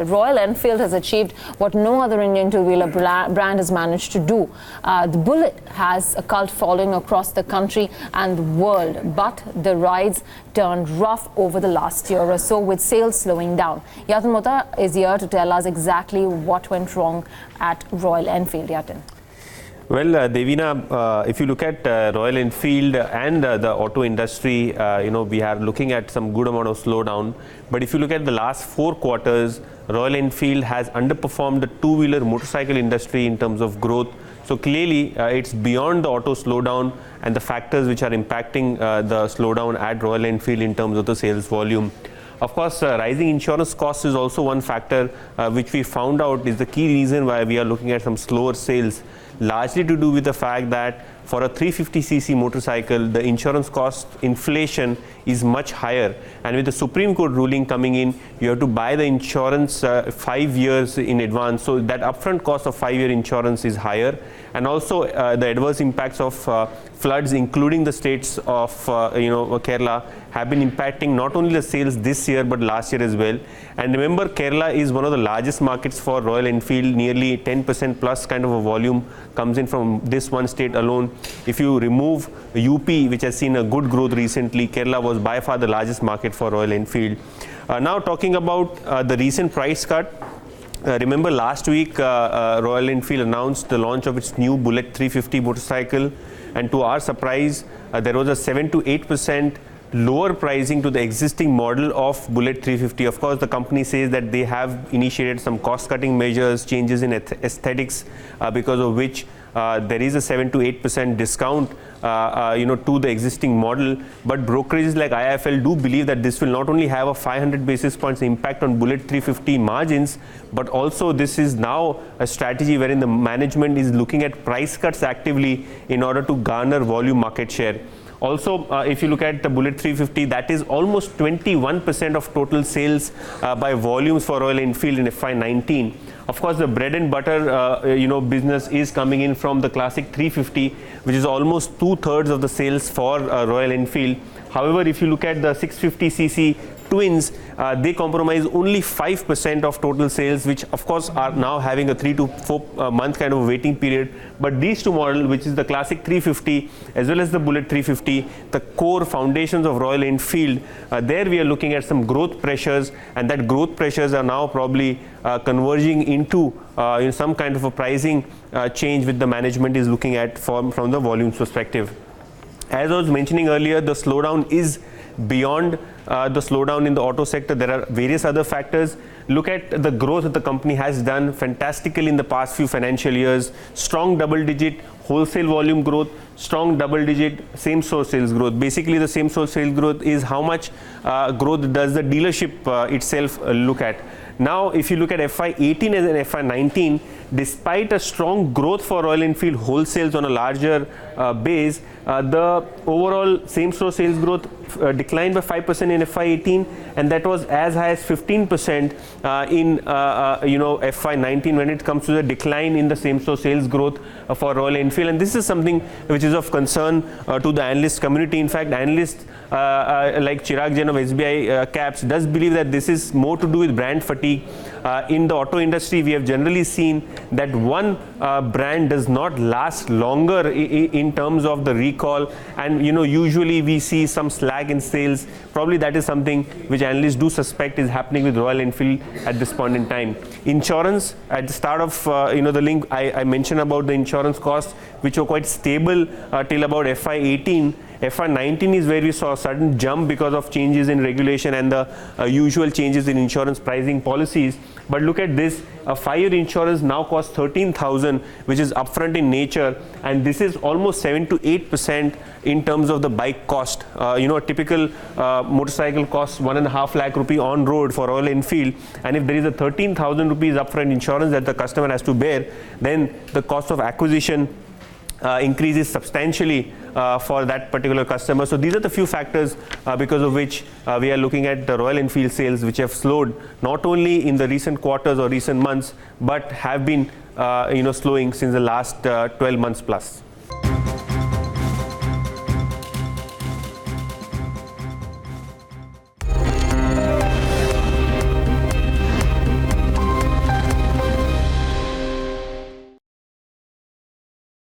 Royal Enfield has achieved what no other Indian two-wheeler brand has managed to do. The Bullet has a cult following across the country and the world, but the rides turned rough over the last year or so, with sales slowing down. Yatin Mota is here to tell us exactly what went wrong at Royal Enfield. Yatin. Well, Devina, if you look at Royal Enfield and the auto industry, we are looking at some good amount of slowdown. But if you look at the last 4 quarters, Royal Enfield has underperformed the two-wheeler motorcycle industry in terms of growth. So clearly, it's beyond the auto slowdown and the factors which are impacting the slowdown at Royal Enfield in terms of the sales volume. Of course, rising insurance costs is also one factor which we found out is the key reason why we are looking at some slower sales, largely to do with the fact that for a 350cc motorcycle, the insurance cost inflation is much higher. And with the Supreme Court ruling coming in, you have to buy the insurance 5 years in advance. So that upfront cost of 5-year insurance is higher. And also the adverse impacts of floods, including the states of Kerala, have been impacting not only the sales this year but last year as well. And remember, Kerala is one of the largest markets for Royal Enfield. Nearly 10% plus kind of a volume comes in from this one state alone. If you remove UP, which has seen a good growth recently, Kerala was by far the largest market for Royal Enfield. Now talking about the recent price cut. Remember last week Royal Enfield announced the launch of its new Bullet 350 motorcycle, and to our surprise there was a 7 to 8% lower pricing to the existing model of Bullet 350. Of course, the company says that they have initiated some cost-cutting measures, changes in aesthetics, because of which there is a 7 to 8% discount to the existing model. But brokerages like IIFL do believe that this will not only have a 500 basis points impact on Bullet 350 margins, but also this is now a strategy wherein the management is looking at price cuts actively in order to garner volume market share. Also, if you look at the Bullet 350, that is almost 21% of total sales by volumes for Royal Enfield in FY19. Of course, the bread and butter business is coming in from the classic 350, which is almost 2/3 of the sales for Royal Enfield. However, if you look at the 650cc twins, they comprise only 5% of total sales, which of course are now having a 3 to 4 month kind of waiting period. But these two models, which is the classic 350 as well as the Bullet 350, the core foundations of Royal Enfield, there we are looking at some growth pressures, and that growth pressures are now probably converging into some kind of a pricing change which the management is looking at from the volumes perspective. As I was mentioning earlier, the slowdown is beyond the slowdown in the auto sector. There are various other factors. Look at the growth that the company has done fantastically in the past few financial years. Strong double-digit wholesale volume growth, strong double-digit same-store sales growth. Basically, the same-store sales growth is how much growth does the dealership itself look at. Now, if you look at FY18 and FY19, despite a strong growth for Royal Enfield wholesales on a larger base, the overall same-store sales growth declined by 5% in FY18, and that was as high as 15% in FY19 when it comes to the decline in the same-store sales growth for Royal Enfield. And this is something which is of concern to the analyst community. In fact, analysts like Chirag Jain of SBI Caps does believe that this is more to do with brand fatigue. In the auto industry, we have generally seen that one brand does not last longer in terms of the recall, and usually we see some slag in sales. Probably that is something which analysts do suspect is happening with Royal Enfield at this point in time. Insurance, at the start of the link, I mentioned about the insurance costs, which were quite stable till about FY18. FY19 is where we saw a sudden jump because of changes in regulation and the usual changes in insurance pricing policies. But look at this, a 5-year insurance now costs 13,000, which is upfront in nature, and this is almost 7 to 8% in terms of the bike cost. A typical motorcycle costs 1.5 lakh rupee on road for Royal Enfield, and if there is a 13,000 rupees upfront insurance that the customer has to bear, then the cost of acquisition increases substantially for that particular customer. So these are the few factors because of which we are looking at the Royal Enfield sales, which have slowed not only in the recent quarters or recent months, but have been slowing since the last 12 months plus.